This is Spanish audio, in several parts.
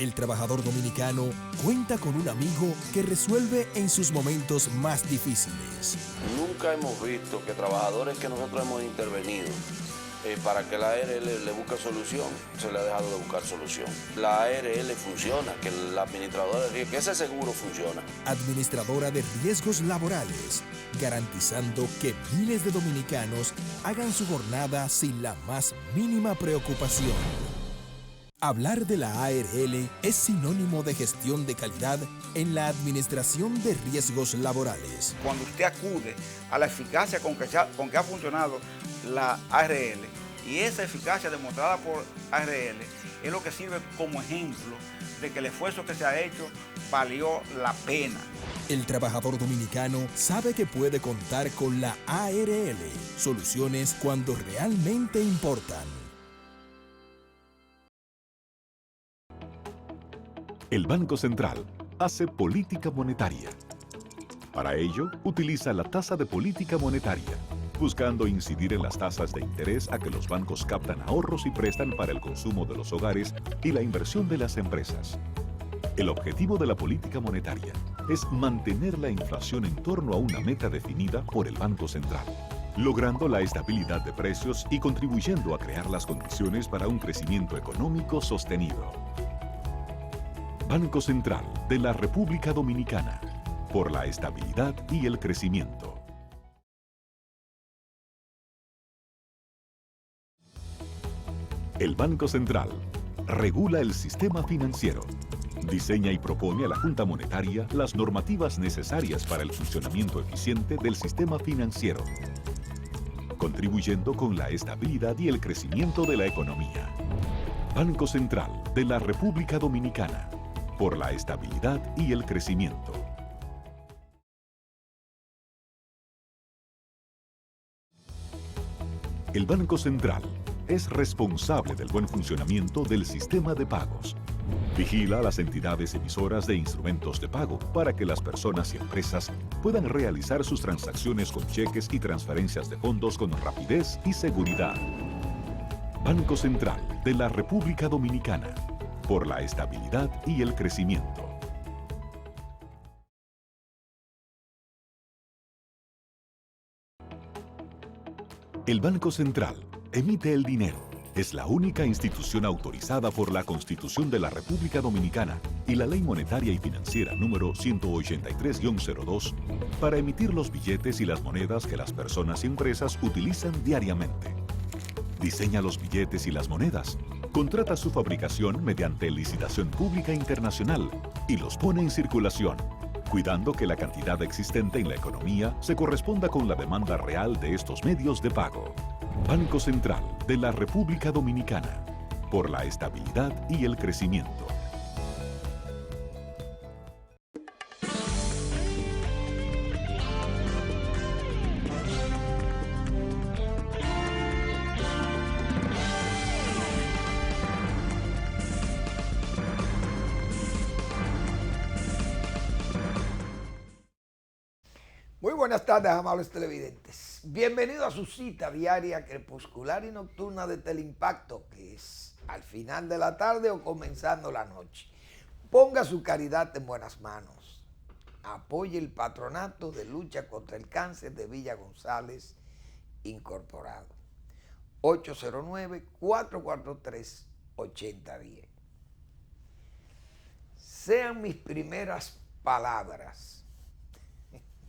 El trabajador dominicano cuenta con un amigo que resuelve en sus momentos más difíciles. Nunca hemos visto que trabajadores que nosotros hemos intervenido para que la ARL le busque solución, se le ha dejado de buscar solución. La ARL funciona, que la administradora de riesgos, que ese seguro funciona. Administradora de riesgos laborales, garantizando que miles de dominicanos hagan su jornada sin la más mínima preocupación. Hablar de la ARL es sinónimo de gestión de calidad en la administración de riesgos laborales. Cuando usted acude a la eficacia con que ha funcionado la ARL, y esa eficacia demostrada por ARL es lo que sirve como ejemplo de que el esfuerzo que se ha hecho valió la pena. El trabajador dominicano sabe que puede contar con la ARL, soluciones cuando realmente importan. El Banco Central hace política monetaria. Para ello, utiliza la tasa de política monetaria, buscando incidir en las tasas de interés a que los bancos captan ahorros y prestan para el consumo de los hogares y la inversión de las empresas. El objetivo de la política monetaria es mantener la inflación en torno a una meta definida por el Banco Central, logrando la estabilidad de precios y contribuyendo a crear las condiciones para un crecimiento económico sostenido. Banco Central de la República Dominicana, por la estabilidad y el crecimiento. El Banco Central regula el sistema financiero, diseña y propone a la Junta Monetaria las normativas necesarias para el funcionamiento eficiente del sistema financiero, contribuyendo con la estabilidad y el crecimiento de la economía. Banco Central de la República Dominicana, por la estabilidad y el crecimiento. El Banco Central es responsable del buen funcionamiento del sistema de pagos. Vigila a las entidades emisoras de instrumentos de pago para que las personas y empresas puedan realizar sus transacciones con cheques y transferencias de fondos con rapidez y seguridad. Banco Central de la República Dominicana, por la estabilidad y el crecimiento. El Banco Central emite el dinero. Es la única institución autorizada por la Constitución de la República Dominicana y la Ley Monetaria y Financiera número 183-02 para emitir los billetes y las monedas que las personas y empresas utilizan diariamente. Diseña los billetes y las monedas, contrata su fabricación mediante licitación pública internacional y los pone en circulación, cuidando que la cantidad existente en la economía se corresponda con la demanda real de estos medios de pago. Banco Central de la República Dominicana, por la estabilidad y el crecimiento. Muy buenas tardes, amables televidentes. Bienvenido a su cita diaria crepuscular y nocturna de Teleimpacto, que es al final de la tarde o comenzando la noche. Ponga su caridad en buenas manos. Apoye el patronato de lucha contra el cáncer de Villa González Incorporado. 809-443-8010. Sean mis primeras palabras.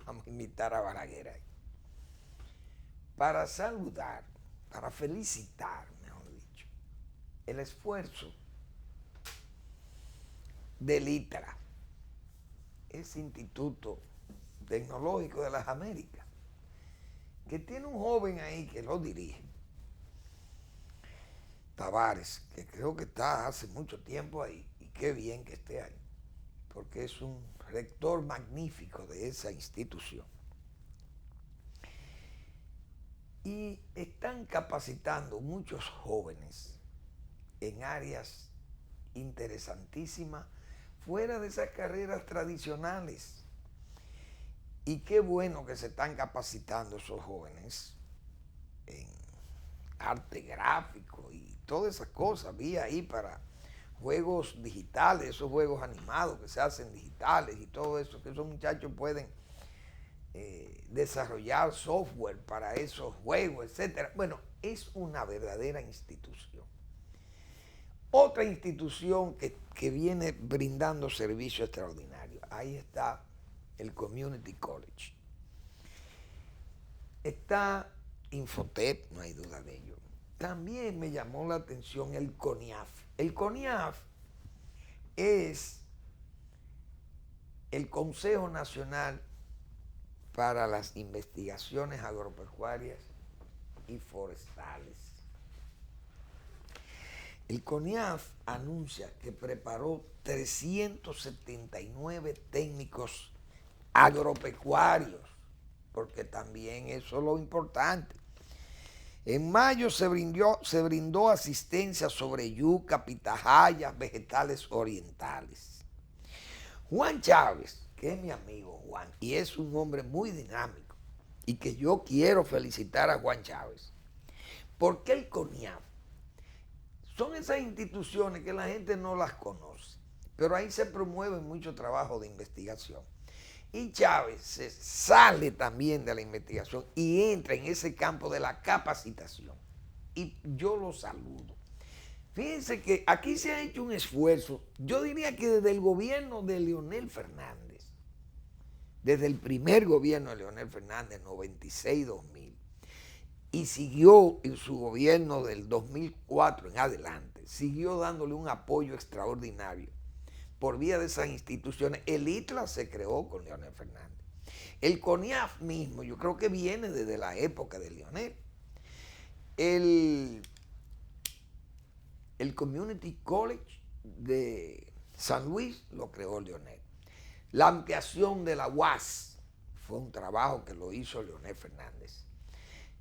Vamos a imitar a Balaguer ahí. Para saludar, para felicitar, mejor dicho, el esfuerzo del ITRA, ese Instituto Tecnológico de las Américas, que tiene un joven ahí que lo dirige, Tavares, que creo que está hace mucho tiempo ahí, y qué bien que esté ahí, porque es un rector magnífico de esa institución. Y están capacitando muchos jóvenes en áreas interesantísimas fuera de esas carreras tradicionales. Y qué bueno que se están capacitando esos jóvenes en arte gráfico y todas esas cosas. Vi ahí para juegos digitales, esos juegos animados que se hacen digitales y todo eso, que esos muchachos pueden desarrollar software para esos juegos, etcétera. Bueno, es una verdadera institución. Otra institución que viene brindando servicio extraordinario. Ahí está el Community College. Está Infotep, no hay duda de ello. También me llamó la atención el CONIAF. El CONIAF es el Consejo Nacional para las Investigaciones Agropecuarias y Forestales. El CONIAF anuncia que preparó 379 técnicos agropecuarios, porque también eso es lo importante. En mayo se brindó asistencia sobre yuca, pitahayas, vegetales orientales. Juan Chávez, que es mi amigo Juan, y es un hombre muy dinámico, y que yo quiero felicitar a Juan Chávez, porque el CONIAF son esas instituciones que la gente no las conoce, pero ahí se promueve mucho trabajo de investigación. Y Chávez se sale también de la investigación y entra en ese campo de la capacitación. Y yo lo saludo. Fíjense que aquí se ha hecho un esfuerzo, yo diría que desde el gobierno de Leonel Fernández, desde el primer gobierno de Leonel Fernández, 96-2000, y siguió en su gobierno del 2004 en adelante, siguió dándole un apoyo extraordinario por vía de esas instituciones. El ITLA se creó con Leonel Fernández. El CONIAF mismo, yo creo que viene desde la época de Leonel. El Community College de San Luis lo creó Leonel. La ampliación de la UAS fue un trabajo que lo hizo Leonel Fernández.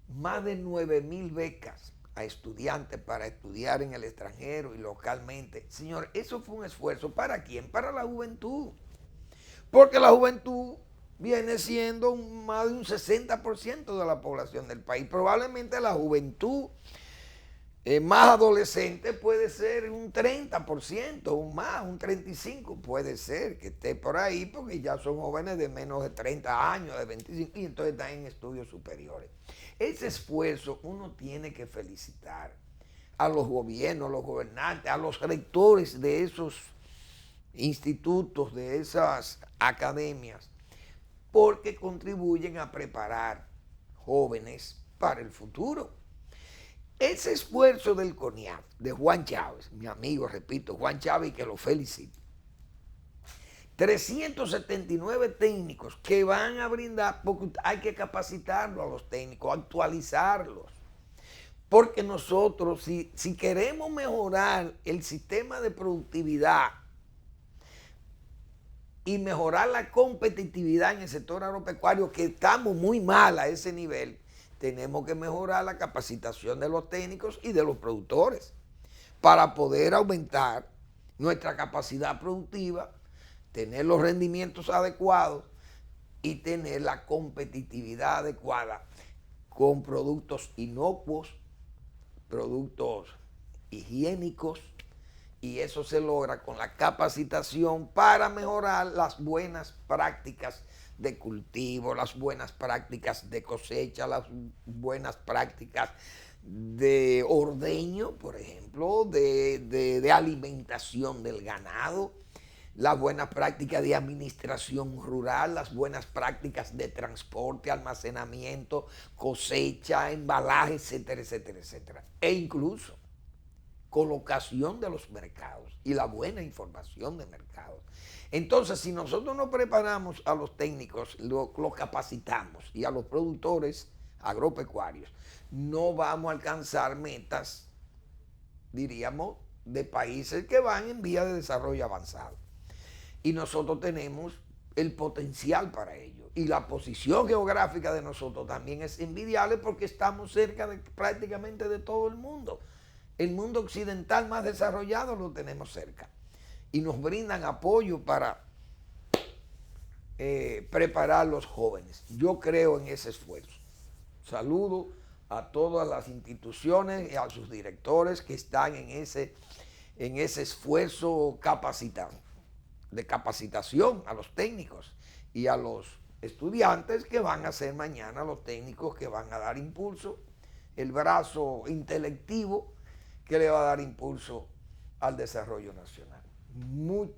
Más de 9,000 becas a estudiantes para estudiar en el extranjero y localmente. Señor, eso fue un esfuerzo. ¿Para quién? Para la juventud. Porque la juventud viene siendo más de un 60% de la población del país. Probablemente la juventud más adolescente puede ser un 30%, o más, un 35%. Puede ser que esté por ahí porque ya son jóvenes de menos de 30 años, de 25, y entonces están en estudios superiores. Ese esfuerzo uno tiene que felicitar a los gobiernos, a los gobernantes, a los rectores de esos institutos, de esas academias, porque contribuyen a preparar jóvenes para el futuro. Ese esfuerzo del CONIAF, de Juan Chávez, mi amigo, repito, Juan Chávez, y que lo felicito. 379 técnicos que van a brindar, porque hay que capacitarlos a los técnicos, actualizarlos. Porque nosotros, si queremos mejorar el sistema de productividad y mejorar la competitividad en el sector agropecuario, que estamos muy mal a ese nivel, tenemos que mejorar la capacitación de los técnicos y de los productores para poder aumentar nuestra capacidad productiva, tener los rendimientos adecuados y tener la competitividad adecuada con productos inocuos, productos higiénicos, y eso se logra con la capacitación para mejorar las buenas prácticas de cultivo, las buenas prácticas de cosecha, las buenas prácticas de ordeño, por ejemplo, de alimentación del ganado, las buenas prácticas de administración rural, las buenas prácticas de transporte, almacenamiento, cosecha, embalaje, etcétera, etcétera, etcétera. E incluso colocación de los mercados y la buena información de mercados. Entonces, si nosotros no preparamos a los técnicos, lo capacitamos, y a los productores agropecuarios, no vamos a alcanzar metas, diríamos, de países que van en vía de desarrollo avanzado. Y nosotros tenemos el potencial para ello. Y la posición geográfica de nosotros también es envidiable porque estamos cerca de prácticamente de todo el mundo. El mundo occidental más desarrollado lo tenemos cerca. Y nos brindan apoyo para preparar a los jóvenes. Yo creo en ese esfuerzo. Saludo a todas las instituciones y a sus directores que están en en ese esfuerzo de capacitación a los técnicos y a los estudiantes que van a ser mañana los técnicos que van a dar impulso, el brazo intelectivo que le va a dar impulso al desarrollo nacional. Muy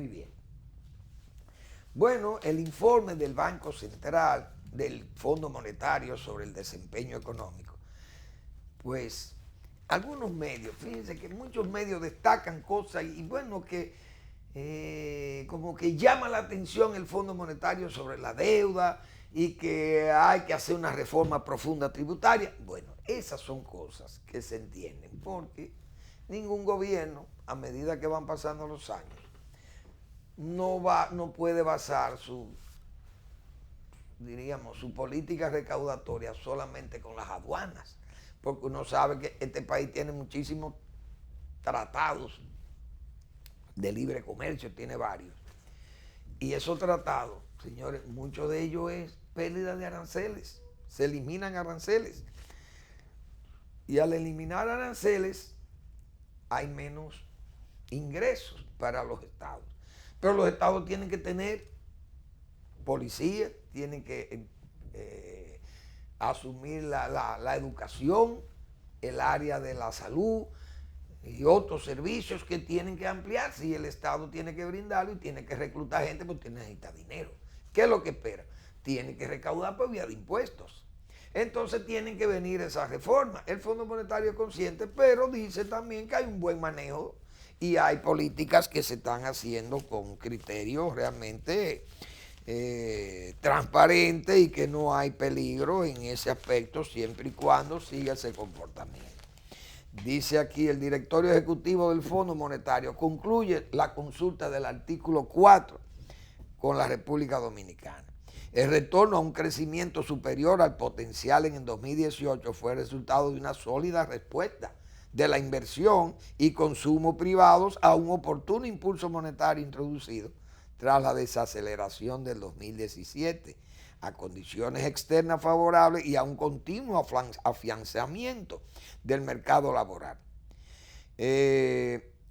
bien. Bueno, el informe del Banco Central, del Fondo Monetario sobre el desempeño económico, pues algunos medios, fíjense que muchos medios destacan cosas y bueno, que como que llama la atención el Fondo Monetario sobre la deuda y que hay que hacer una reforma profunda tributaria. Bueno, esas son cosas que se entienden porque ningún gobierno, a medida que van pasando los años, no puede basar su política recaudatoria solamente con las aduanas, porque uno sabe que este país tiene muchísimos tratados de libre comercio, tiene varios. Y esos tratados, señores, muchos de ellos es pérdida de aranceles, se eliminan aranceles. Y al eliminar aranceles hay menos ingresos para los estados. Pero los estados tienen que tener policía, tienen que asumir la educación, el área de la salud y otros servicios que tienen que ampliarse y el Estado tiene que brindarlo y tiene que reclutar gente porque necesita dinero. ¿Qué es lo que espera? Tiene que recaudar por vía de impuestos. Entonces tienen que venir esas reformas. El Fondo Monetario es consciente, pero dice también que hay un buen manejo y hay políticas que se están haciendo con criterios realmente transparentes y que no hay peligro en ese aspecto siempre y cuando siga ese comportamiento. Dice aquí el directorio ejecutivo del Fondo Monetario concluye la consulta del artículo 4 con la República Dominicana. El retorno a un crecimiento superior al potencial en el 2018 fue resultado de una sólida respuesta de la inversión y consumo privados a un oportuno impulso monetario introducido tras la desaceleración del 2017, a condiciones externas favorables y a un continuo afianzamiento del mercado laboral.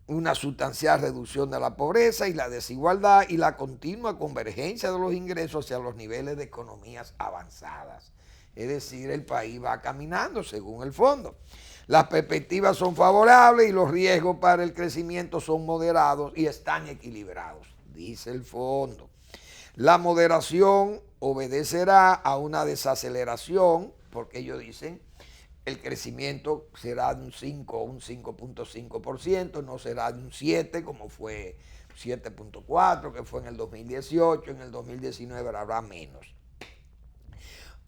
Una sustancial reducción de la pobreza y la desigualdad y la continua convergencia de los ingresos hacia los niveles de economías avanzadas. Es decir, el país va caminando según el fondo. Las perspectivas son favorables y los riesgos para el crecimiento son moderados y están equilibrados, dice el fondo. La moderación obedecerá a una desaceleración, porque ellos dicen el crecimiento será de un 5 o un 5.5%, no será de un 7 como fue 7.4 que fue en el 2018, en el 2019 habrá menos.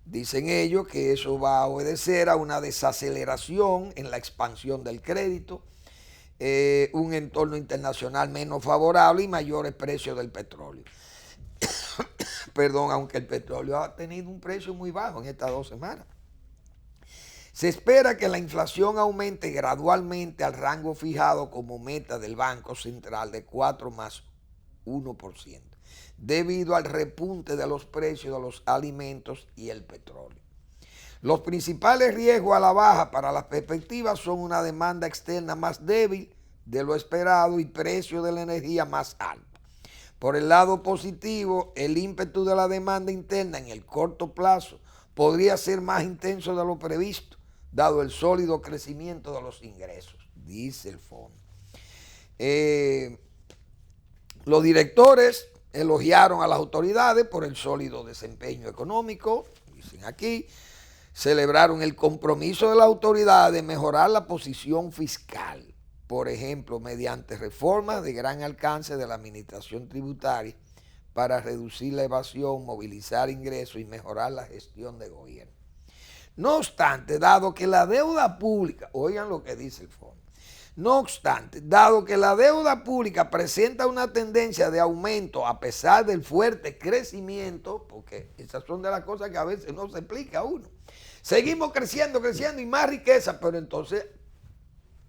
Dicen ellos que eso va a obedecer a una desaceleración en la expansión del crédito, un entorno internacional menos favorable y mayores precios del petróleo. Perdón, aunque el petróleo ha tenido un precio muy bajo en estas 2 semanas. Se espera que la inflación aumente gradualmente al rango fijado como meta del Banco Central de 4 más 1%, debido al repunte de los precios de los alimentos y el petróleo. Los principales riesgos a la baja para las perspectivas son una demanda externa más débil de lo esperado y precio de la energía más alto. Por el lado positivo, el ímpetu de la demanda interna en el corto plazo podría ser más intenso de lo previsto, dado el sólido crecimiento de los ingresos, dice el fondo. Los directores elogiaron a las autoridades por el sólido desempeño económico, dicen aquí, celebraron el compromiso de la autoridad de mejorar la posición fiscal, por ejemplo, mediante reformas de gran alcance de la administración tributaria para reducir la evasión, movilizar ingresos y mejorar la gestión de gobierno. No obstante, dado que la deuda pública, oigan lo que dice el fondo, no obstante, dado que la deuda pública presenta una tendencia de aumento a pesar del fuerte crecimiento, porque esas son de las cosas que a veces no se explica a uno, seguimos creciendo y más riqueza, pero entonces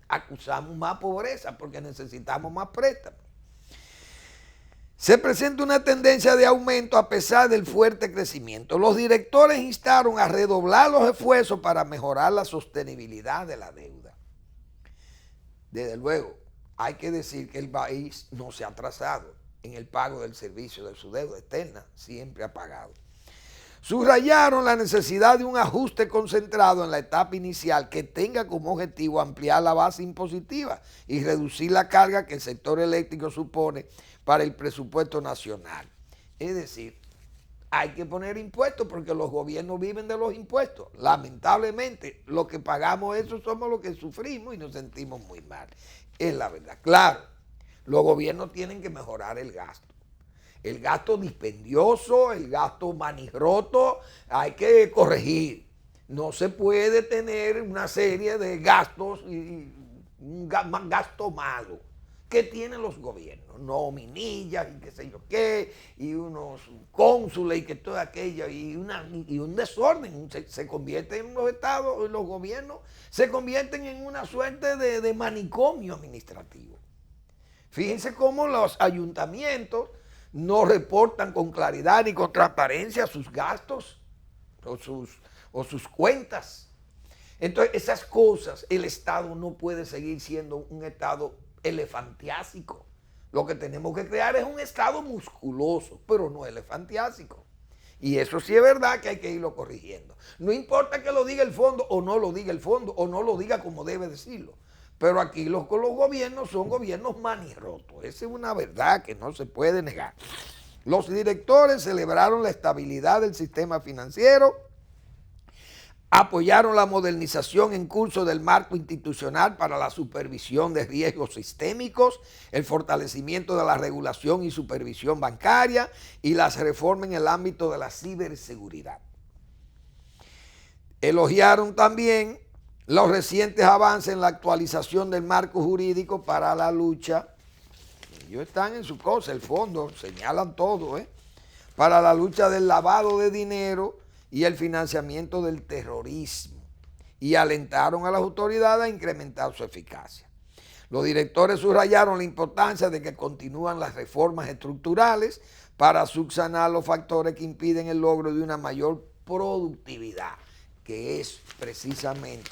acusamos más pobreza porque necesitamos más préstamos. Se presenta una tendencia de aumento a pesar del fuerte crecimiento. Los directores instaron a redoblar los esfuerzos para mejorar la sostenibilidad de la deuda. Desde luego, hay que decir que el país no se ha atrasado en el pago del servicio de su deuda externa, siempre ha pagado. Subrayaron la necesidad de un ajuste concentrado en la etapa inicial que tenga como objetivo ampliar la base impositiva y reducir la carga que el sector eléctrico supone para el presupuesto nacional. Es decir, hay que poner impuestos porque los gobiernos viven de los impuestos. Lamentablemente, los que pagamos eso somos los que sufrimos y nos sentimos muy mal. Es la verdad. Claro, los gobiernos tienen que mejorar el gasto. El gasto dispendioso, el gasto manijroto, hay que corregir. No se puede tener una serie de gastos y un gasto malo que tienen los gobiernos, nominillas y qué sé yo qué, y unos cónsules y que todo aquello, y un desorden. Se convierten en los estados, los gobiernos se convierten en una suerte de manicomio administrativo. Fíjense cómo los ayuntamientos no reportan con claridad ni con transparencia sus gastos o sus cuentas. Entonces, esas cosas, el Estado no puede seguir siendo un Estado elefantiásico. Lo que tenemos que crear es un Estado musculoso, pero no elefantiásico. Y eso sí es verdad que hay que irlo corrigiendo. No importa que lo diga el fondo o no lo diga el fondo o no lo diga como debe decirlo. Pero aquí los gobiernos son gobiernos manirrotos. Esa es una verdad que no se puede negar. Los directores celebraron la estabilidad del sistema financiero, apoyaron la modernización en curso del marco institucional para la supervisión de riesgos sistémicos, el fortalecimiento de la regulación y supervisión bancaria y las reformas en el ámbito de la ciberseguridad. Elogiaron también los recientes avances en la actualización del marco jurídico para la lucha, ellos están en su cosa, el fondo, señalan todo, para la lucha del lavado de dinero y el financiamiento del terrorismo, y alentaron a las autoridades a incrementar su eficacia. Los directores subrayaron la importancia de que continúan las reformas estructurales para subsanar los factores que impiden el logro de una mayor productividad, que es precisamente,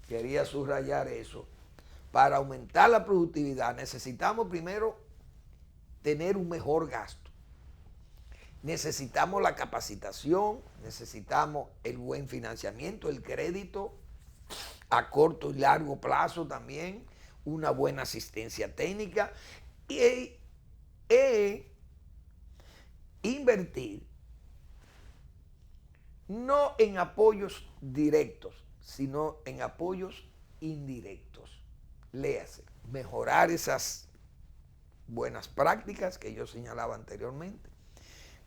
quería subrayar eso, para aumentar la productividad necesitamos primero tener un mejor gasto. Necesitamos la capacitación, necesitamos el buen financiamiento, el crédito a corto y largo plazo también, una buena asistencia técnica y invertir no en apoyos directos, sino en apoyos indirectos. Léase, mejorar esas buenas prácticas que yo señalaba anteriormente,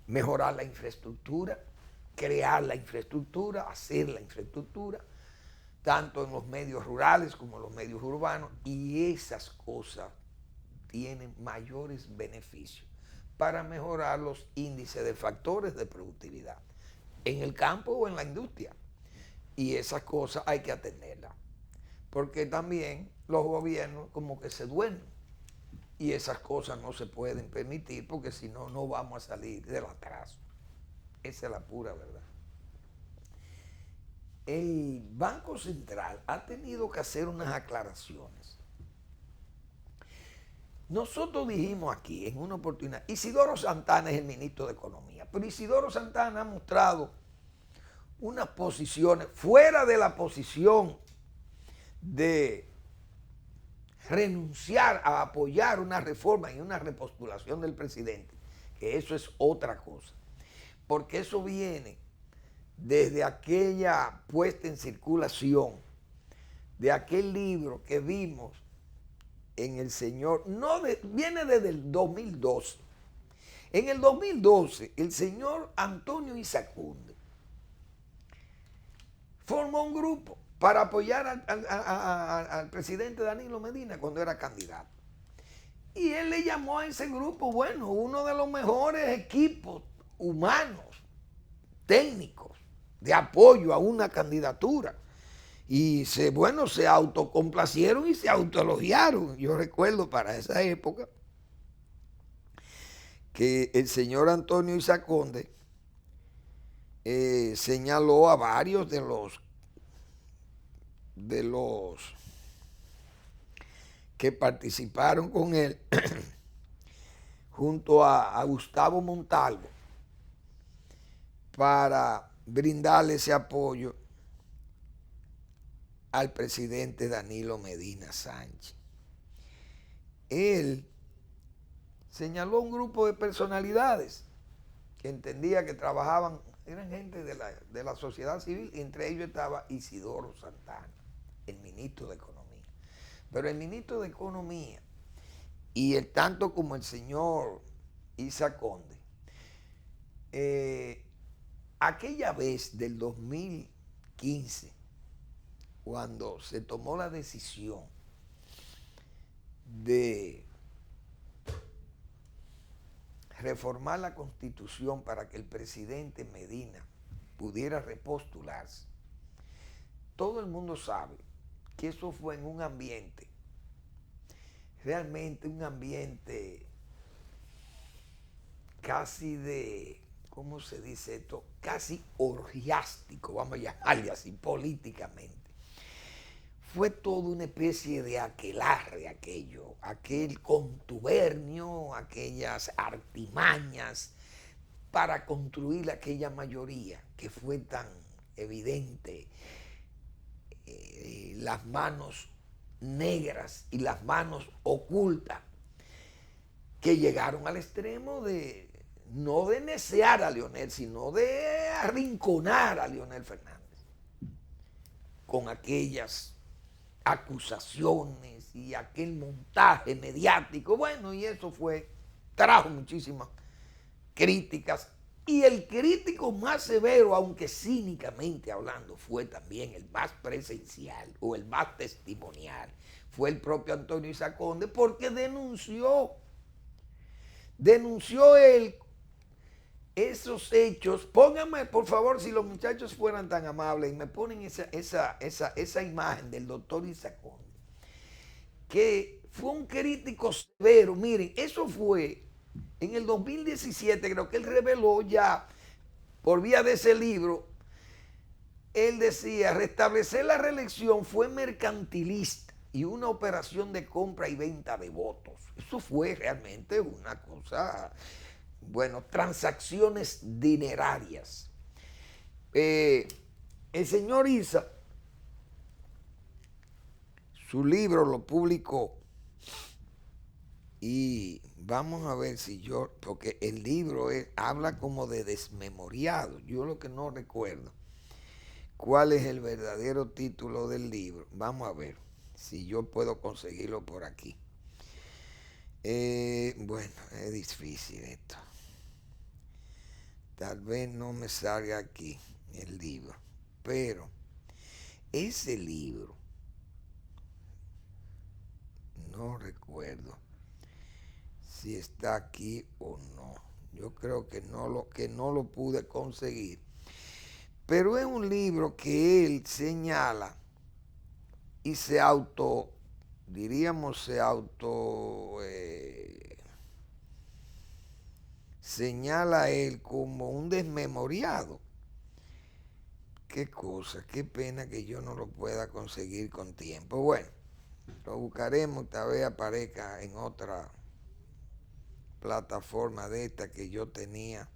mejorar la infraestructura, crear la infraestructura, hacer la infraestructura, tanto en los medios rurales como en los medios urbanos, y esas cosas tienen mayores beneficios para mejorar los índices de factores de productividad en el campo o en la industria. Y esas cosas hay que atenderlas, porque también los gobiernos como que se duermen y esas cosas no se pueden permitir porque si no, no vamos a salir del atraso. Esa es la pura verdad. El Banco Central ha tenido que hacer unas aclaraciones. Nosotros dijimos aquí en una oportunidad, Isidoro Santana es el ministro de Economía, pero Isidoro Santana ha mostrado unas posiciones fuera de la posición de renunciar a apoyar una reforma y una repostulación del presidente, que eso es otra cosa, porque eso viene desde aquella puesta en circulación de aquel libro que vimos en el señor, viene desde el 2012. En el 2012, el señor Antonio Isacunde formó un grupo para apoyar al presidente Danilo Medina cuando era candidato. Y él le llamó a ese grupo, bueno, uno de los mejores equipos humanos, técnicos, de apoyo a una candidatura. Y se autocomplacieron y se autoelogiaron. Yo recuerdo para esa época que el señor Antonio Isacunde señaló a varios de los que participaron con él junto a Gustavo Montalvo para brindarle ese apoyo al presidente Danilo Medina Sánchez. Él señaló un grupo de personalidades que entendía que trabajaban, eran gente de la sociedad civil, y entre ellos estaba Isidoro Santana, el ministro de Economía. Pero el ministro de Economía, y el tanto como el señor Isa Conde, aquella vez del 2015, cuando se tomó la decisión de reformar la Constitución para que el presidente Medina pudiera repostularse, todo el mundo sabe que eso fue en un ambiente, realmente un ambiente casi de, ¿cómo se dice esto? Casi orgiástico, vamos a llamarle así, políticamente. Fue toda una especie de aquelarre aquello, aquel contubernio, aquellas artimañas para construir aquella mayoría que fue tan evidente, las manos negras y las manos ocultas, que llegaron al extremo de, no de necear a Leonel, sino de arrinconar a Leonel Fernández, con aquellas acusaciones y aquel montaje mediático. Bueno, y eso trajo muchísimas críticas, y el crítico más severo, aunque cínicamente hablando, fue también el más presencial o el más testimonial, fue el propio Antonio Isa Conde, porque denunció él esos hechos. Pónganme, por favor, si los muchachos fueran tan amables y me ponen esa imagen del doctor Isa Conde, que fue un crítico severo. Miren, eso fue en el 2017, creo que él reveló ya por vía de ese libro. Él decía: restablecer la reelección fue mercantilista y una operación de compra y venta de votos. Eso fue realmente una cosa, bueno, transacciones dinerarias. El señor Isa, su libro lo publicó, y vamos a ver si yo, porque el libro habla como de desmemoriado. Yo lo que no recuerdo cuál es el verdadero título del libro. Vamos a ver si yo puedo conseguirlo por aquí. Bueno, es difícil esto. Tal vez no me salga aquí el libro, pero ese libro, no recuerdo si está aquí o no. Yo creo que no lo pude conseguir. Pero es un libro que él señala y señala él como un desmemoriado. Qué cosa, qué pena que yo no lo pueda conseguir con tiempo. Bueno, lo buscaremos, tal vez aparezca en otra plataforma de esta que yo tenía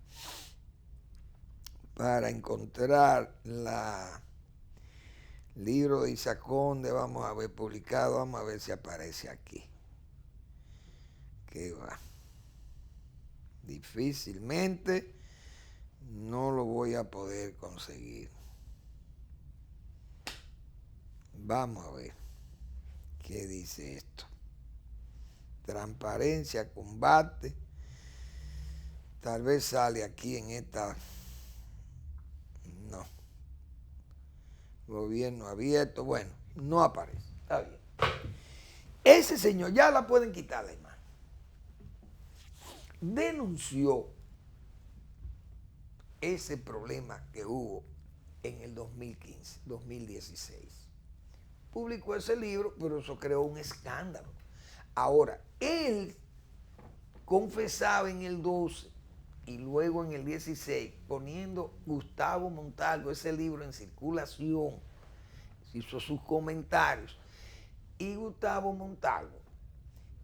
para encontrar libro de Isa Conde. Vamos a ver, publicado, vamos a ver si aparece aquí. ¿Qué va? Difícilmente no lo voy a poder conseguir. Vamos a ver qué dice esto. Transparencia, combate. Tal vez sale aquí en esta. No. Gobierno abierto. Bueno, no aparece. Está bien. Ese señor, ya la pueden quitar la imagen, denunció ese problema que hubo en el 2015, 2016. Publicó ese libro, pero eso creó un escándalo. Ahora, él confesaba en el 12 y luego en el 16, poniendo Gustavo Montalvo ese libro en circulación, hizo sus comentarios, y Gustavo Montalvo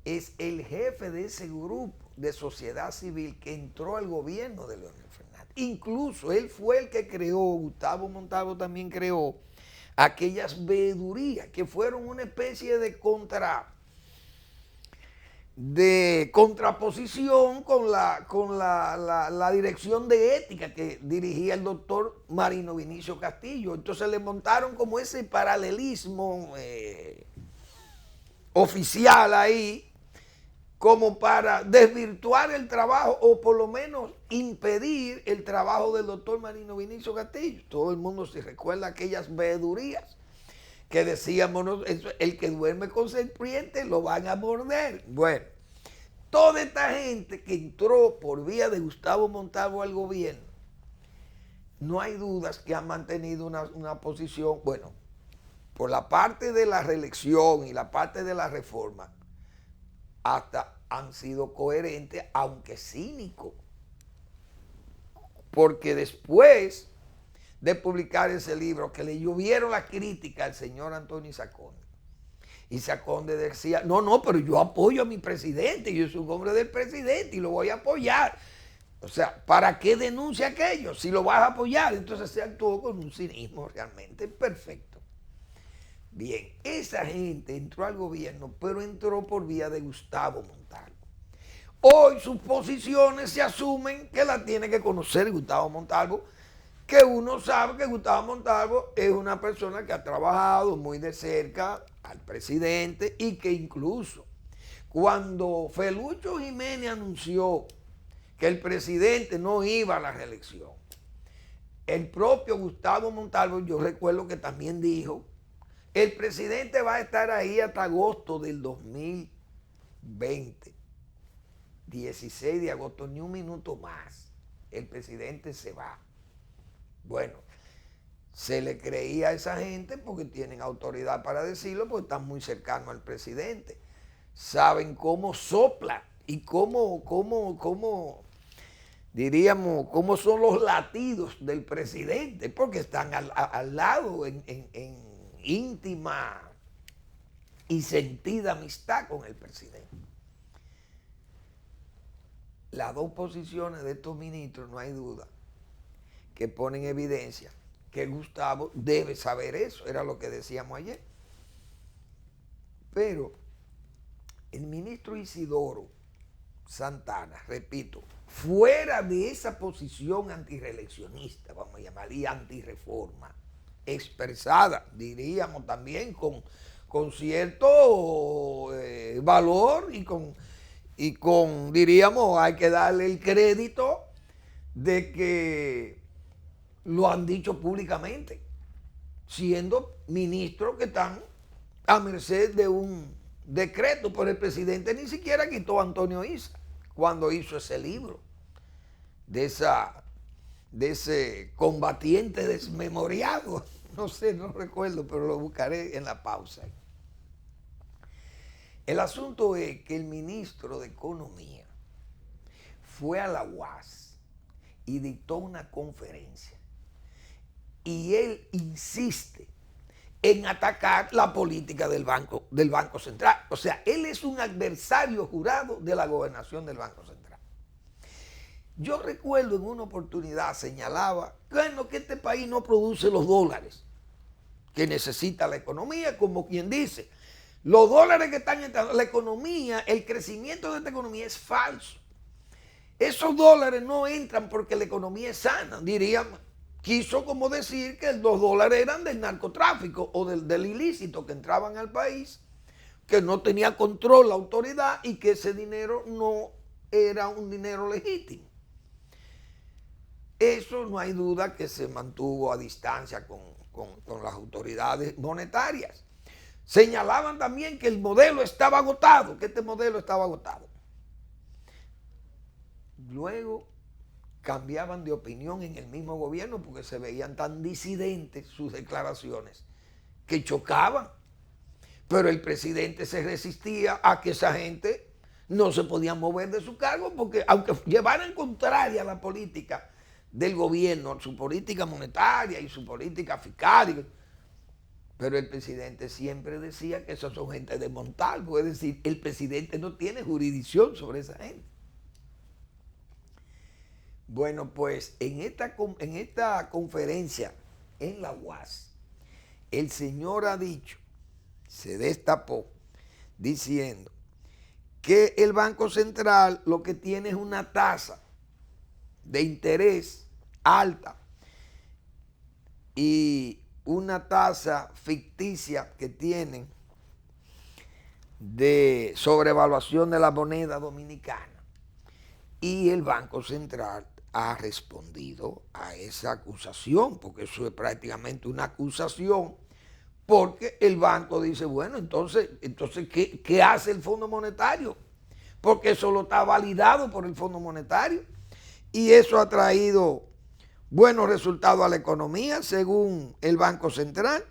es el jefe de ese grupo de sociedad civil que entró al gobierno de Leonel Fernández. Incluso él fue el que creó, Gustavo Montalvo también creó, aquellas veedurías que fueron una especie de contraposición con la dirección de ética que dirigía el doctor Marino Vinicio Castillo. Entonces le montaron como ese paralelismo oficial ahí, como para desvirtuar el trabajo o por lo menos impedir el trabajo del doctor Marino Vinicio Castillo. Todo el mundo se recuerda aquellas veedurías que decíamos, ¿no? El que duerme con serpiente lo van a morder. Bueno, toda esta gente que entró por vía de Gustavo Montalvo al gobierno, no hay dudas que han mantenido una posición, bueno, por la parte de la reelección y la parte de la reforma, hasta han sido coherentes, aunque cínicos. Porque después de publicar ese libro, que le llovieron la crítica al señor Antonio Isaconde, y Isaconde decía, no, pero yo apoyo a mi presidente, yo soy un hombre del presidente y lo voy a apoyar. O sea, ¿para qué denuncia aquello si lo vas a apoyar? Entonces se actuó con un cinismo realmente perfecto. Bien, esa gente entró al gobierno, pero entró por vía de Gustavo Montalvo. Hoy sus posiciones se asumen que las tiene que conocer Gustavo Montalvo, que uno sabe que Gustavo Montalvo es una persona que ha trabajado muy de cerca al presidente y que incluso cuando Felucho Jiménez anunció que el presidente no iba a la reelección, el propio Gustavo Montalvo, yo recuerdo que también dijo, el presidente va a estar ahí hasta agosto del 2020, 16 de agosto, ni un minuto más, el presidente se va. Bueno, se le creía a esa gente porque tienen autoridad para decirlo, porque están muy cercanos al presidente. Saben cómo sopla y cómo diríamos, cómo son los latidos del presidente, porque están al lado en íntima y sentida amistad con el presidente. Las dos posiciones de estos ministros, no hay duda, que ponen en evidencia que Gustavo debe saber eso, era lo que decíamos ayer. Pero el ministro Isidoro Santana, repito, fuera de esa posición antirreeleccionista, vamos a llamarla, y antirreforma, expresada, diríamos también, con cierto valor y con, diríamos, hay que darle el crédito de que lo han dicho públicamente, siendo ministros que están a merced de un decreto, pero el presidente ni siquiera quitó a Antonio Isa cuando hizo ese libro, de ese combatiente desmemoriado. No sé, no recuerdo, pero lo buscaré en la pausa. El asunto es que el ministro de Economía fue a la UAS y dictó una conferencia. Y él insiste en atacar la política del Banco Central. O sea, él es un adversario jurado de la gobernación del Banco Central. Yo recuerdo en una oportunidad señalaba, bueno, que este país no produce los dólares que necesita la economía, como quien dice, los dólares que están entrando, la economía, el crecimiento de esta economía es falso. Esos dólares no entran porque la economía es sana, diríamos. Quiso como decir que los dólares eran del narcotráfico o del ilícito que entraban al país, que no tenía control la autoridad y que ese dinero no era un dinero legítimo. Eso no hay duda que se mantuvo a distancia con las autoridades monetarias. Señalaban también que el modelo estaba agotado, que este modelo estaba agotado. Luego cambiaban de opinión en el mismo gobierno porque se veían tan disidentes sus declaraciones que chocaban. Pero el presidente se resistía a que esa gente no se podía mover de su cargo porque aunque llevaran contraria a la política del gobierno, su política monetaria y su política fiscal, Pero el presidente siempre decía que esos son gente de Montalvo, es decir, el presidente no tiene jurisdicción sobre esa gente. Bueno, pues en esta conferencia en la UAS, el señor ha dicho, se destapó, diciendo que el Banco Central lo que tiene es una tasa de interés alta y una tasa ficticia que tienen de sobrevaluación de la moneda dominicana. Y el Banco Central ha respondido a esa acusación, porque eso es prácticamente una acusación, porque el banco dice, bueno, entonces ¿qué hace el Fondo Monetario? Porque eso lo está validado por el Fondo Monetario y eso ha traído buenos resultados a la economía, según el Banco Central.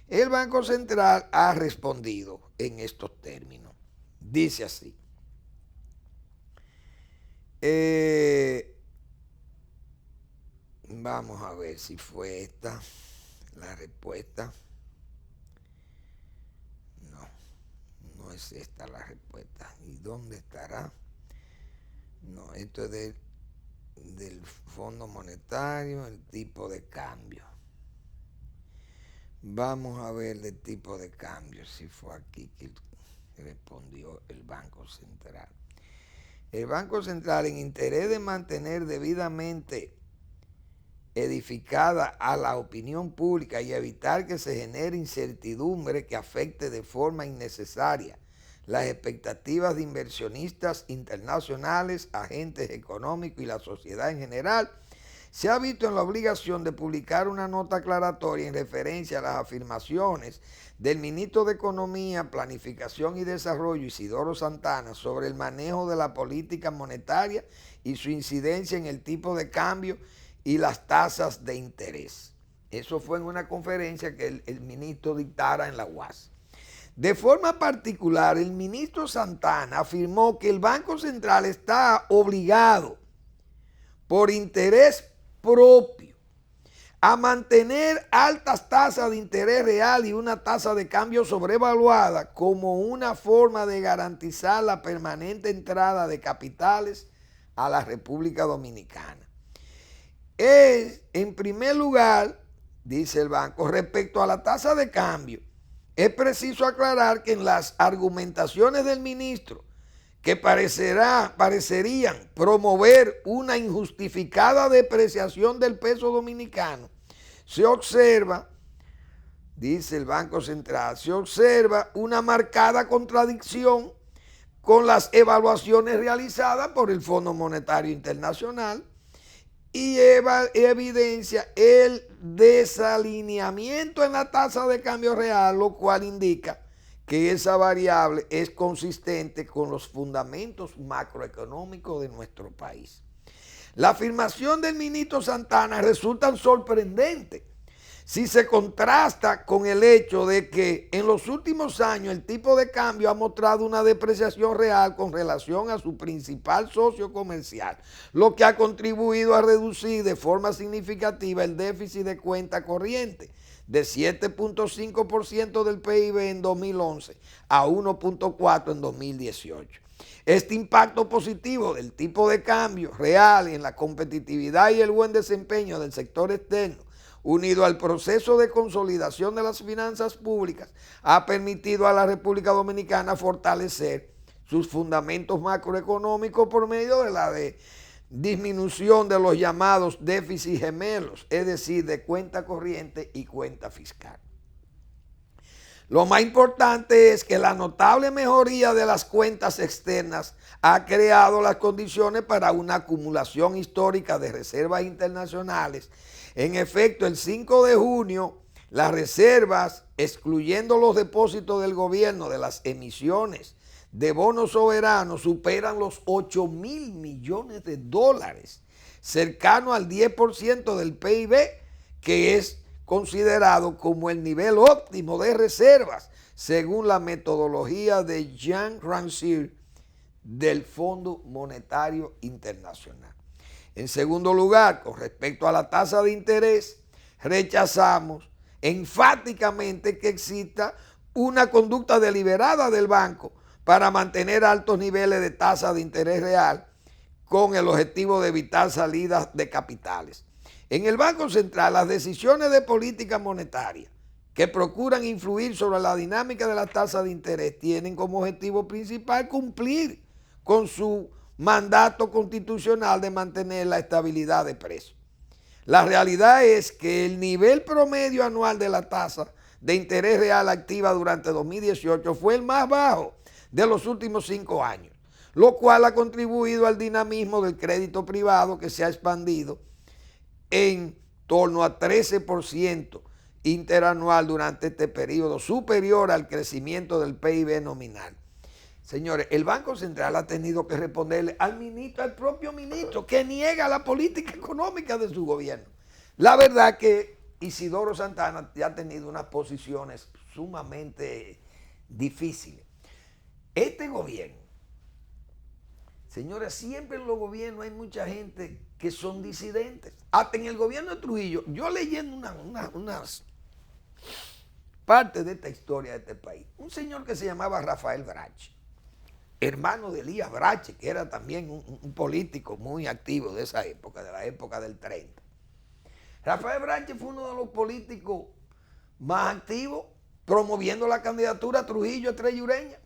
El Banco Central ha respondido en estos términos. Dice así. Vamos a ver si fue esta la respuesta. No es esta la respuesta. ¿Y dónde estará? No, esto es del Fondo Monetario, el tipo de cambio. Vamos a ver el tipo de cambio, si fue aquí que respondió el Banco Central. El Banco Central, en interés de mantener debidamente edificada a la opinión pública y evitar que se genere incertidumbre que afecte de forma innecesaria las expectativas de inversionistas internacionales, agentes económicos y la sociedad en general, se ha visto en la obligación de publicar una nota aclaratoria en referencia a las afirmaciones del ministro de Economía, Planificación y Desarrollo, Isidoro Santana, sobre el manejo de la política monetaria y su incidencia en el tipo de cambio y las tasas de interés. Eso fue en una conferencia que el ministro dictara en la UAS. De forma particular, el ministro Santana afirmó que el Banco Central está obligado por interés propio a mantener altas tasas de interés real y una tasa de cambio sobrevaluada como una forma de garantizar la permanente entrada de capitales a la República Dominicana. En primer lugar, dice el banco, respecto a la tasa de cambio, es preciso aclarar que en las argumentaciones del ministro, que parecerían promover una injustificada depreciación del peso dominicano, se observa, dice el Banco Central, se observa una marcada contradicción con las evaluaciones realizadas por el Fondo Monetario Internacional y evidencia el desalineamiento en la tasa de cambio real, lo cual indica que esa variable es consistente con los fundamentos macroeconómicos de nuestro país. La afirmación del ministro Santana resulta sorprendente si se contrasta con el hecho de que en los últimos años el tipo de cambio ha mostrado una depreciación real con relación a su principal socio comercial, lo que ha contribuido a reducir de forma significativa el déficit de cuenta corriente de 7.5% del PIB en 2011 a 1.4% en 2018. Este impacto positivo del tipo de cambio real en la competitividad y el buen desempeño del sector externo, unido al proceso de consolidación de las finanzas públicas, ha permitido a la República Dominicana fortalecer sus fundamentos macroeconómicos por medio de la disminución de los llamados déficits gemelos, es decir, de cuenta corriente y cuenta fiscal. Lo más importante es que la notable mejoría de las cuentas externas ha creado las condiciones para una acumulación histórica de reservas internacionales. En efecto, el 5 de junio, las reservas, excluyendo los depósitos del gobierno de las emisiones de bonos soberanos, superan los 8.000 millones de dólares, cercano al 10% del PIB, que es considerado como el nivel óptimo de reservas, según la metodología de Jean Rancière del Fondo Monetario Internacional. En segundo lugar, con respecto a la tasa de interés, rechazamos enfáticamente que exista una conducta deliberada del banco para mantener altos niveles de tasa de interés real con el objetivo de evitar salidas de capitales. En el Banco Central, las decisiones de política monetaria que procuran influir sobre la dinámica de la tasa de interés tienen como objetivo principal cumplir con su mandato constitucional de mantener la estabilidad de precios. La realidad es que el nivel promedio anual de la tasa de interés real activa durante 2018 fue el más bajo de los últimos 5 años, lo cual ha contribuido al dinamismo del crédito privado que se ha expandido en torno a 13% interanual durante este periodo, superior al crecimiento del PIB nominal. Señores, el Banco Central ha tenido que responderle al propio ministro, que niega la política económica de su gobierno. La verdad que Isidoro Santana ya ha tenido unas posiciones sumamente difíciles. Este gobierno, señores, siempre en los gobiernos hay mucha gente que son disidentes. Hasta en el gobierno de Trujillo, yo leyendo unas partes de esta historia de este país, un señor que se llamaba Rafael Brache, hermano de Elías Brache, que era también un político muy activo de esa época, de la época del 30. Rafael Brache fue uno de los políticos más activos promoviendo la candidatura a Trujillo Estrella Ureña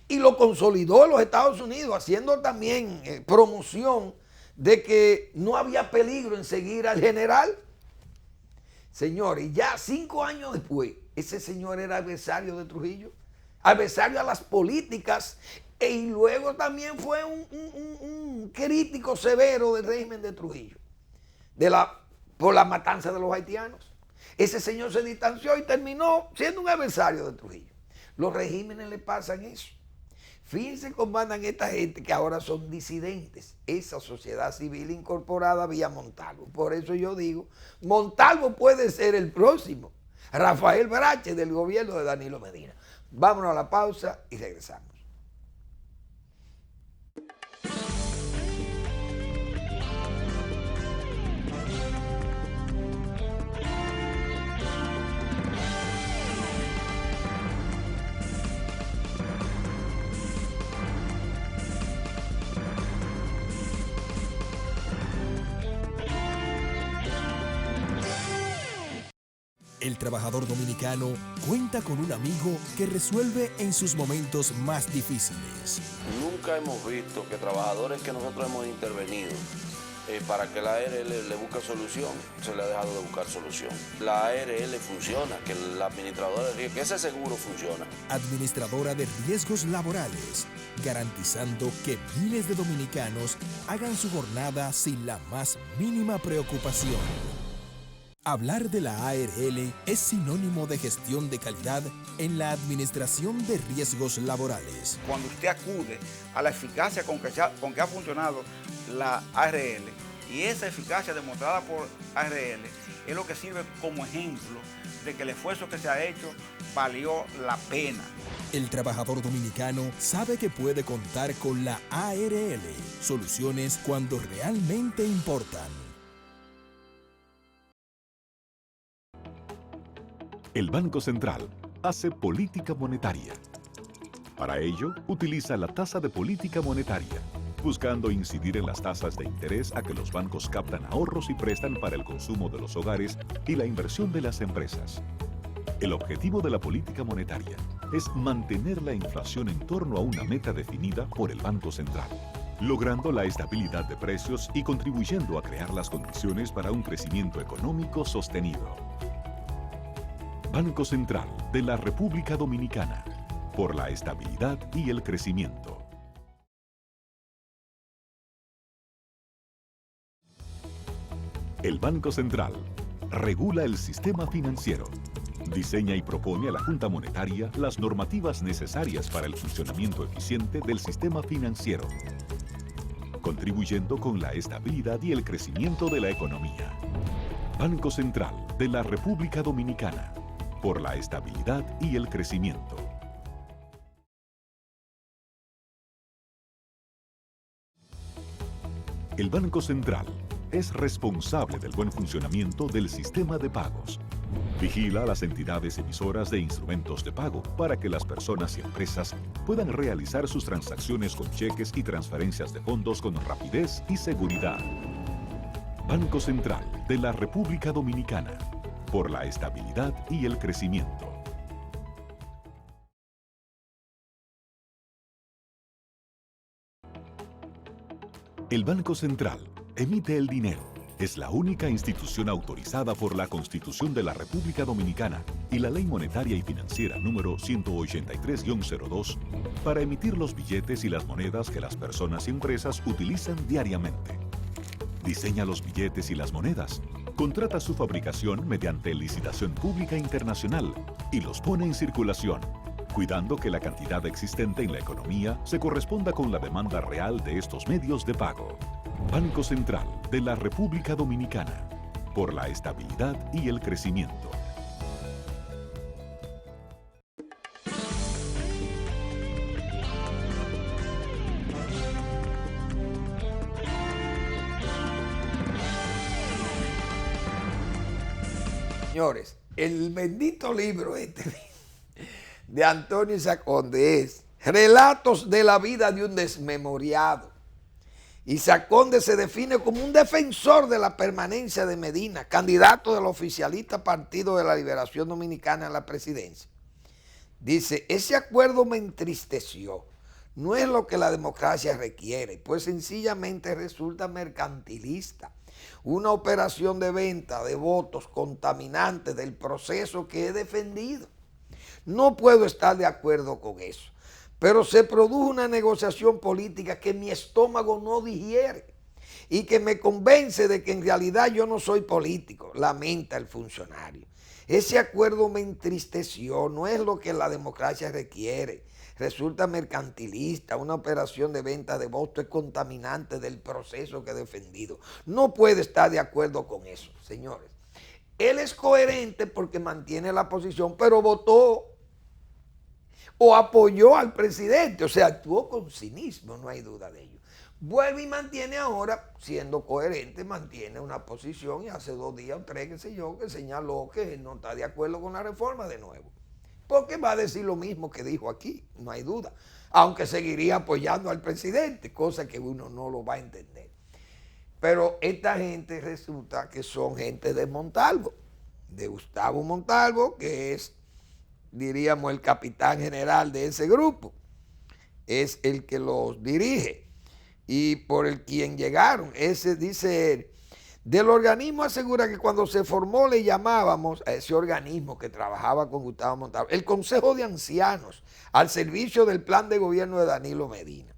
y lo consolidó en los Estados Unidos, haciendo también promoción de que no había peligro en seguir al general. Señores, ya 5 años después, ese señor era adversario de Trujillo, adversario a las políticas, y luego también fue un crítico severo del régimen de Trujillo, por la matanza de los haitianos. Ese señor se distanció y terminó siendo un adversario de Trujillo. Los regímenes le pasan eso. Fíjense cómo andan esta gente que ahora son disidentes, esa sociedad civil incorporada vía Montalvo. Por eso yo digo, Montalvo puede ser el próximo Rafael Brache del gobierno de Danilo Medina. Vámonos a la pausa y regresamos. El trabajador dominicano cuenta con un amigo que resuelve en sus momentos más difíciles. Nunca hemos visto que trabajadores que nosotros hemos intervenido para que la ARL le busque solución, se le ha dejado de buscar solución. La ARL funciona, que la administradora de riesgos, que ese seguro funciona. Administradora de riesgos laborales, garantizando que miles de dominicanos hagan su jornada sin la más mínima preocupación. Hablar de la ARL es sinónimo de gestión de calidad en la administración de riesgos laborales. Cuando usted acude a la eficacia con que ha funcionado la ARL, y esa eficacia demostrada por ARL es lo que sirve como ejemplo de que el esfuerzo que se ha hecho valió la pena. El trabajador dominicano sabe que puede contar con la ARL, soluciones cuando realmente importan. El Banco Central hace política monetaria. Para ello, utiliza la tasa de política monetaria, buscando incidir en las tasas de interés a que los bancos captan ahorros y prestan para el consumo de los hogares y la inversión de las empresas. El objetivo de la política monetaria es mantener la inflación en torno a una meta definida por el Banco Central, logrando la estabilidad de precios y contribuyendo a crear las condiciones para un crecimiento económico sostenido. Banco Central de la República Dominicana, por la estabilidad y el crecimiento. El Banco Central regula el sistema financiero, diseña y propone a la Junta Monetaria las normativas necesarias para el funcionamiento eficiente del sistema financiero, contribuyendo con la estabilidad y el crecimiento de la economía. Banco Central de la República Dominicana, por la estabilidad y el crecimiento. El Banco Central es responsable del buen funcionamiento del sistema de pagos, Vigila a las entidades emisoras de instrumentos de pago para que las personas y empresas puedan realizar sus transacciones con cheques y transferencias de fondos con rapidez y seguridad. Banco Central de la República Dominicana, por la estabilidad y el crecimiento. El Banco Central emite el dinero. Es la única institución autorizada por la Constitución de la República Dominicana y la Ley Monetaria y Financiera número 183-02 para emitir los billetes y las monedas que las personas y empresas utilizan diariamente. Diseña los billetes y las monedas, contrata su fabricación mediante licitación pública internacional y los pone en circulación, cuidando que la cantidad existente en la economía se corresponda con la demanda real de estos medios de pago. Banco Central de la República Dominicana, por la estabilidad y el crecimiento. Señores, el bendito libro de Antonio Isaconde es Relatos de la vida de un desmemoriado. Isaconde se define como un defensor de la permanencia de Medina, candidato del oficialista Partido de la Liberación Dominicana a la presidencia. Dice, ese acuerdo me entristeció. No es lo que la democracia requiere, pues sencillamente resulta mercantilista. Una operación de venta de votos contaminante del proceso que he defendido. No puedo estar de acuerdo con eso. Pero se produjo una negociación política que mi estómago no digiere y que me convence de que en realidad yo no soy político, lamenta el funcionario. Ese acuerdo me entristeció, no es lo que la democracia requiere. Resulta mercantilista, una operación de venta de votos es contaminante del proceso que he defendido. No puede estar de acuerdo con eso, señores. Él es coherente porque mantiene la posición, pero votó o apoyó al presidente, o sea, actuó con cinismo, no hay duda de ello. Vuelve y mantiene ahora, siendo coherente, mantiene una posición y hace 2 días o 3, qué sé yo, que señaló que no está de acuerdo con la reforma de nuevo. Porque va a decir lo mismo que dijo aquí, no hay duda, aunque seguiría apoyando al presidente, cosa que uno no lo va a entender. Pero esta gente resulta que son gente de Montalvo, de Gustavo Montalvo, que es, diríamos, el capitán general de ese grupo, es el que los dirige y por el quien llegaron. Ese, dice él, del organismo asegura que cuando se formó le llamábamos a ese organismo que trabajaba con Gustavo Montalvo el Consejo de Ancianos al servicio del plan de gobierno de Danilo Medina,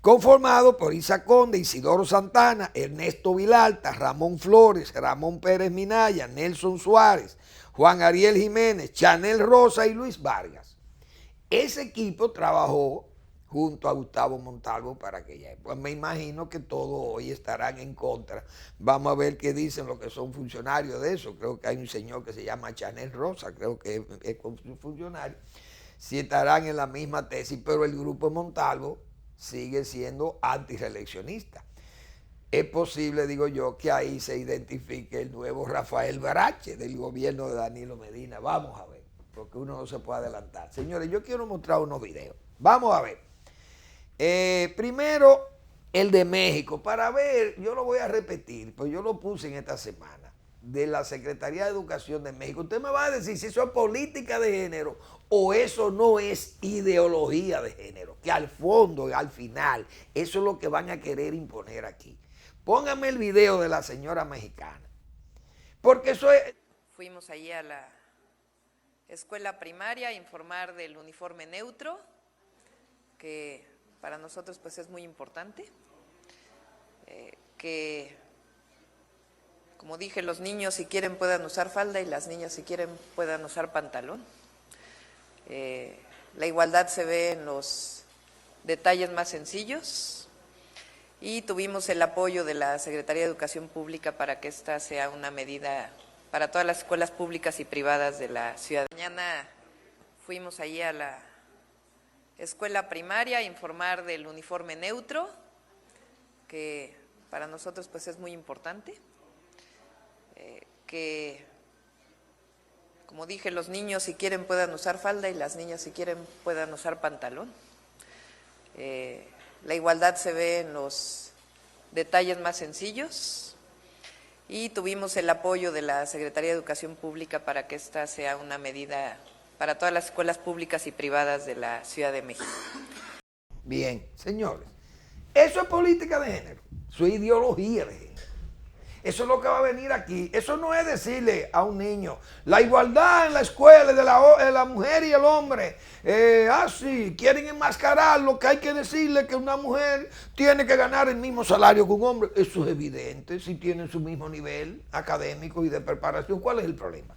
conformado por Isaconde, Isidoro Santana, Ernesto Vilalta, Ramón Flores, Ramón Pérez Minaya, Nelson Suárez, Juan Ariel Jiménez, Chanel Rosa y Luis Vargas. Ese equipo trabajó junto a Gustavo Montalvo para aquella época. Me imagino que todos hoy estarán en contra. Vamos a ver qué dicen los que son funcionarios de eso. Creo que hay un señor que se llama Chanel Rosa, creo que es funcionario. Si estarán en la misma tesis, pero el grupo Montalvo sigue siendo antireeleccionista. Es posible, digo yo, que ahí se identifique el nuevo Rafael Barache del gobierno de Danilo Medina. Vamos a ver, porque uno no se puede adelantar. Señores, yo quiero mostrar unos videos. Vamos a ver. Primero, el de México. Para ver, yo lo voy a repetir, pues yo lo puse en esta semana, de la Secretaría de Educación de México. Usted me va a decir si eso es política de género o eso no es ideología de género, que al fondo, al final, eso es lo que van a querer imponer aquí. Póngame el video de la señora mexicana, porque eso es... Fuimos allí a la escuela primaria a informar del uniforme neutro, que para nosotros pues es muy importante, que como dije, los niños si quieren puedan usar falda y las niñas si quieren puedan usar pantalón. La igualdad se ve en los detalles más sencillos y tuvimos el apoyo de la Secretaría de Educación Pública para que esta sea una medida para todas las escuelas públicas y privadas de la ciudad. Mañana fuimos allí a la escuela primaria a informar del uniforme neutro, que para nosotros pues es muy importante, que Como dije, los niños si quieren puedan usar falda y las niñas si quieren puedan usar pantalón. La igualdad se ve en los detalles más sencillos y tuvimos el apoyo de la Secretaría de Educación Pública para que esta sea una medida para todas las escuelas públicas y privadas de la Ciudad de México. Bien, señores, eso es política de género, eso es ideología de género. Eso es lo que va a venir aquí. Eso no es decirle a un niño, la igualdad en la escuela de la mujer y el hombre. Sí, quieren enmascarar lo que hay que decirle que una mujer tiene que ganar el mismo salario que un hombre. Eso es evidente, si tienen su mismo nivel académico y de preparación. ¿Cuál es el problema?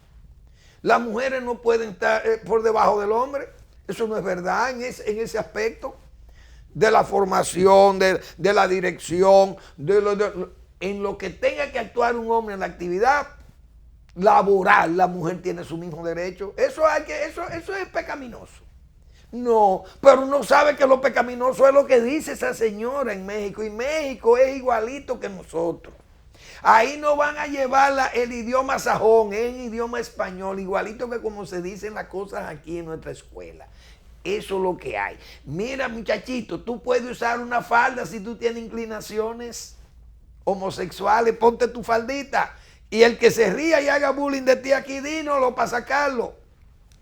Las mujeres no pueden estar por debajo del hombre. Eso no es verdad en ese aspecto de la formación, de la dirección, en lo que tenga que actuar un hombre en la actividad laboral, la mujer tiene su mismo derecho. Eso es pecaminoso. No, pero uno sabe que lo pecaminoso es lo que dice esa señora en México, y México es igualito que nosotros. Ahí no van a llevar el idioma sajón, es en idioma español, igualito que como se dicen las cosas aquí en nuestra escuela. Eso es lo que hay. Mira, muchachito, tú puedes usar una falda si tú tienes inclinaciones homosexuales, ponte tu faldita. Y el que se ría y haga bullying de ti aquí, dínoslo para sacarlo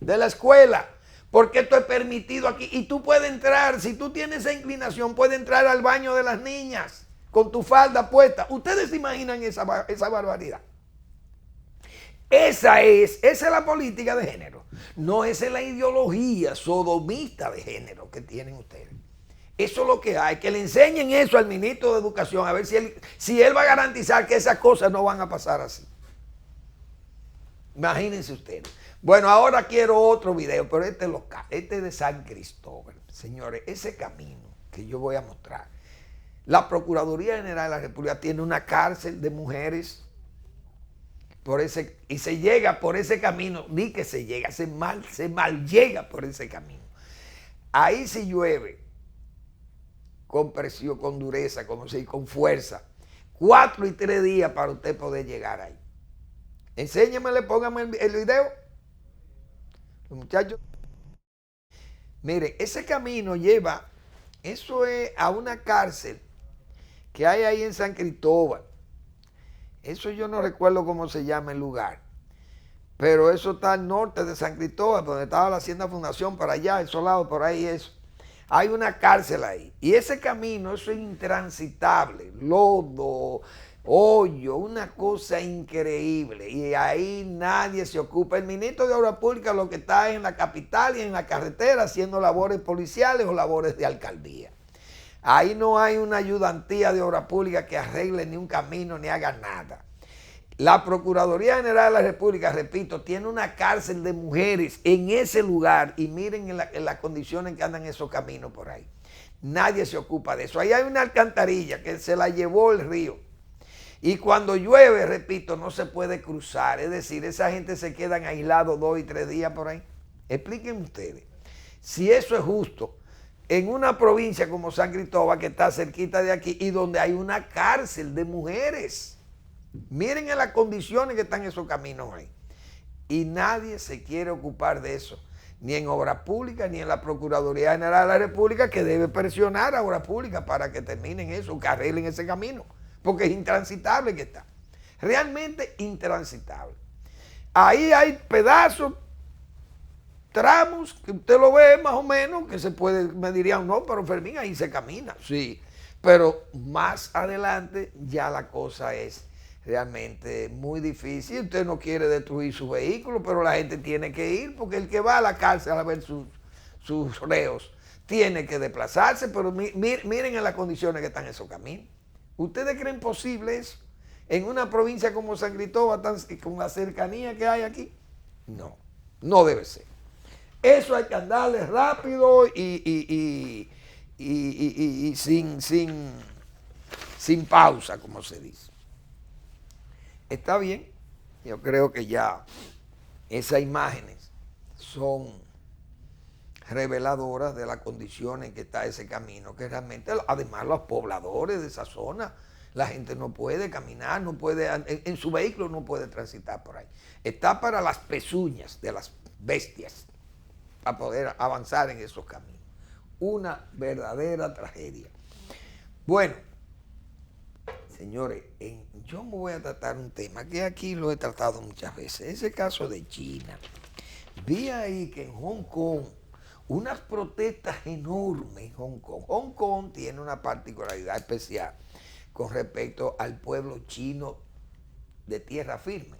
de la escuela. Porque esto es permitido aquí. Y tú puedes entrar, si tú tienes esa inclinación, puedes entrar al baño de las niñas con tu falda puesta. ¿Ustedes se imaginan esa barbaridad? Esa es la política de género. No, esa es la ideología sodomista de género que tienen ustedes. Eso es lo que hay, que le enseñen eso al ministro de Educación, a ver si él va a garantizar que esas cosas no van a pasar así. Imagínense ustedes. Bueno, ahora quiero otro video, pero este es de San Cristóbal. Señores, ese camino que yo voy a mostrar, la Procuraduría General de la República tiene una cárcel de mujeres y se llega por ese camino, ni que se llega, se mal llega por ese camino. Ahí si llueve, con presión, con dureza, como se dice, con fuerza, 4 y 3 días para usted poder llegar ahí. Enséñamele, póngame el video. Los muchachos. Mire, ese camino lleva, eso es a una cárcel que hay ahí en San Cristóbal. Eso yo no recuerdo cómo se llama el lugar. Pero eso está al norte de San Cristóbal, donde estaba la Hacienda Fundación, para allá, esos lados, por ahí eso. Hay una cárcel ahí. Y ese camino, eso es intransitable. Lodo, hoyo, una cosa increíble. Y ahí nadie se ocupa. El ministro de Obras Públicas lo que está en la capital y en la carretera haciendo labores policiales o labores de alcaldía. Ahí no hay una ayudantía de Obras Públicas que arregle ni un camino ni haga nada. La Procuraduría General de la República, repito, tiene una cárcel de mujeres en ese lugar y miren en las condiciones en que andan esos caminos por ahí. Nadie se ocupa de eso. Ahí hay una alcantarilla que se la llevó el río. Y cuando llueve, repito, no se puede cruzar. Es decir, esa gente se quedan aislados 2 y 3 días por ahí. Explíquenme ustedes, si eso es justo en una provincia como San Cristóbal, que está cerquita de aquí y donde hay una cárcel de mujeres. Miren en las condiciones que están esos caminos ahí. Y nadie se quiere ocupar de eso, ni en Obras Públicas, ni en la Procuraduría General de la República, que debe presionar a Obras Públicas para que terminen eso, que arreglen ese camino, porque es intransitable que está. Realmente intransitable. Ahí hay pedazos, tramos, que usted lo ve más o menos, que se puede, me dirían, no, pero Fermín, ahí se camina. Sí, pero más adelante ya la cosa es realmente muy difícil. Usted no quiere destruir su vehículo, pero la gente tiene que ir, porque el que va a la cárcel a ver sus reos tiene que desplazarse, pero miren en las condiciones que están esos caminos. ¿Ustedes creen posible eso en una provincia como San Cristóbal, con la cercanía que hay aquí? No, no debe ser. Eso hay que andarle rápido y sin pausa, como se dice. Está bien, yo creo que ya esas imágenes son reveladoras de las condiciones en que está ese camino, que realmente, además, los pobladores de esa zona, La gente no puede caminar, no puede, en su vehículo no puede transitar por ahí. Está para las pezuñas de las bestias, para poder avanzar en esos caminos. Una verdadera tragedia. Bueno, señores, yo me voy a tratar un tema que aquí lo he tratado muchas veces. Ese caso de China. Vi ahí que en Hong Kong, unas protestas enormes en Hong Kong. Hong Kong tiene una particularidad especial con respecto al pueblo chino de tierra firme.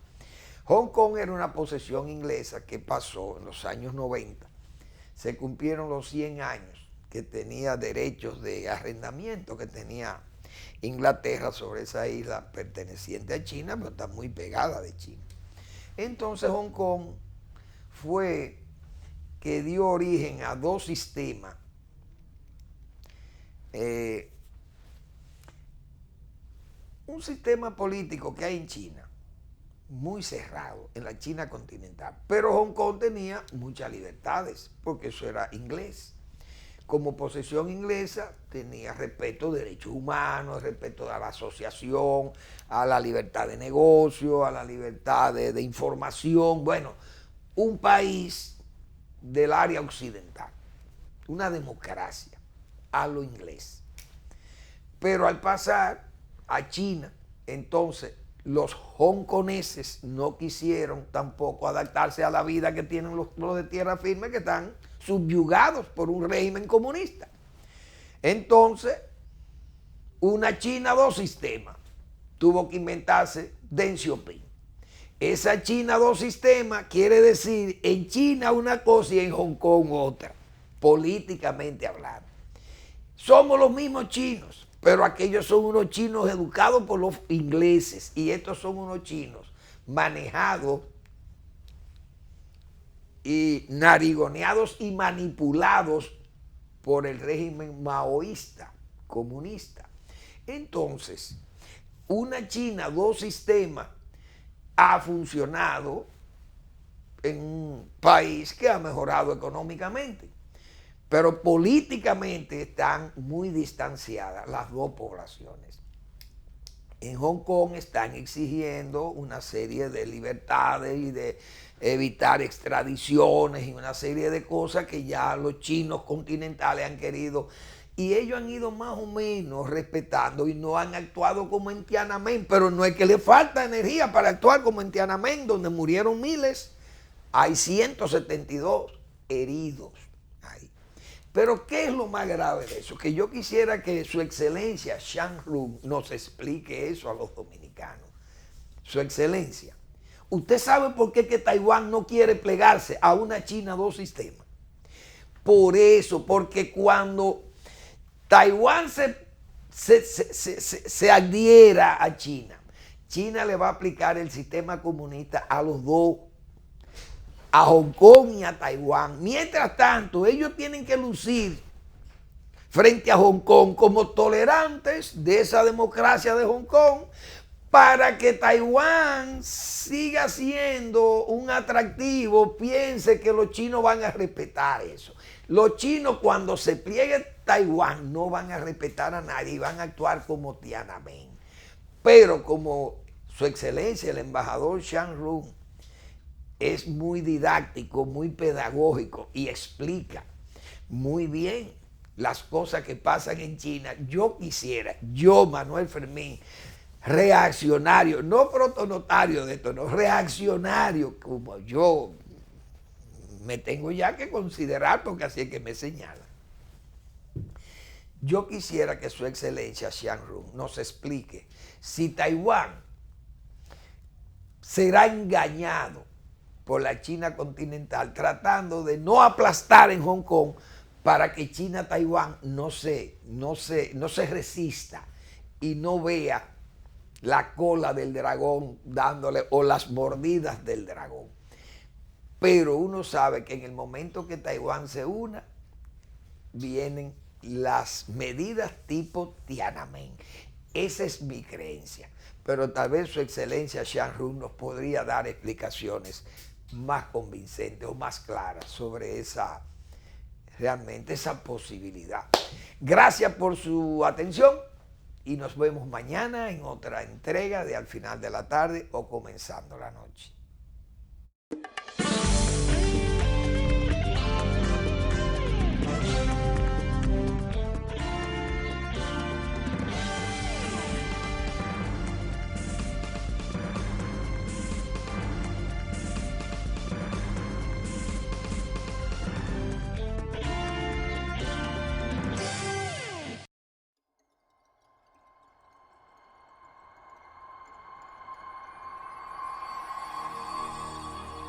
Hong Kong era una posesión inglesa que pasó en los años 90. Se cumplieron los 100 años que tenía derechos de arrendamiento, que tenía Inglaterra sobre esa isla perteneciente a China, pero está muy pegada de China. Entonces Hong Kong fue que dio origen a dos sistemas. Un sistema político que hay en China, muy cerrado, en la China continental. Pero Hong Kong tenía muchas libertades, porque eso era inglés. Como posesión inglesa tenía respeto a derechos humanos, respeto a la asociación, a la libertad de negocio, a la libertad de información. Bueno, un país del área occidental, una democracia a lo inglés. Pero al pasar a China, entonces los hongkoneses no quisieron tampoco adaptarse a la vida que tienen los de tierra firme, que están subyugados por un régimen comunista. Entonces, una China, dos sistemas, tuvo que inventarse Deng Xiaoping. Esa China, dos sistemas, quiere decir en China una cosa y en Hong Kong otra, políticamente hablando. Somos los mismos chinos, pero aquellos son unos chinos educados por los ingleses y estos son unos chinos manejados y narigoneados y manipulados por el régimen maoísta, comunista. Entonces, una China, dos sistemas, ha funcionado en un país que ha mejorado económicamente, pero políticamente están muy distanciadas las dos poblaciones. En Hong Kong están exigiendo una serie de libertades y de evitar extradiciones y una serie de cosas que ya los chinos continentales han querido, y ellos han ido más o menos respetando y no han actuado como en Tiananmen, pero no es que le falta energía para actuar como en Tiananmen, donde murieron miles. Hay 172 heridos ahí. Pero ¿qué es lo más grave de eso? Que yo quisiera que su excelencia Shang Run nos explique eso a los dominicanos. Su excelencia, ¿usted sabe por qué que Taiwán no quiere plegarse a una China dos sistemas? Por eso, porque cuando Taiwán se adhiera a China, China le va a aplicar el sistema comunista a los dos, a Hong Kong y a Taiwán. Mientras tanto, ellos tienen que lucir frente a Hong Kong como tolerantes de esa democracia de Hong Kong, para que Taiwán siga siendo un atractivo, piense que los chinos van a respetar eso. Los chinos, cuando se pliegue Taiwán, no van a respetar a nadie y van a actuar como Tiananmen. Pero como su excelencia, el embajador Shang Run, es muy didáctico, muy pedagógico y explica muy bien las cosas que pasan en China, yo quisiera, Manuel Fermín, reaccionario, no protonotario de esto, no, reaccionario, como yo me tengo ya que considerar, porque así es que me señala. Yo quisiera que su excelencia Shang Run nos explique si Taiwán será engañado por la China continental, tratando de no aplastar en Hong Kong para que China-Taiwán no se resista y no vea la cola del dragón dándole, o las mordidas del dragón. Pero uno sabe que en el momento que Taiwán se una, vienen las medidas tipo Tiananmen. Esa es mi creencia. Pero tal vez su excelencia Shang Run nos podría dar explicaciones más convincentes o más claras sobre realmente esa posibilidad. Gracias por su atención y nos vemos mañana en otra entrega de Al Final de la Tarde o Comenzando la Noche.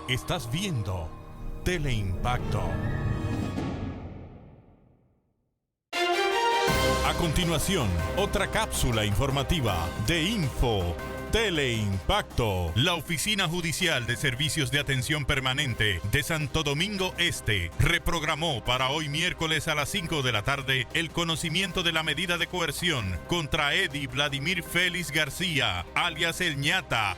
Estás viendo Teleimpacto. A continuación, otra cápsula informativa de Info Teleimpacto. La Oficina Judicial de Servicios de Atención Permanente de Santo Domingo Este reprogramó para hoy miércoles a las 5 de la tarde el conocimiento de la medida de coerción contra Eddie Vladimir Félix García, alias El Ñata,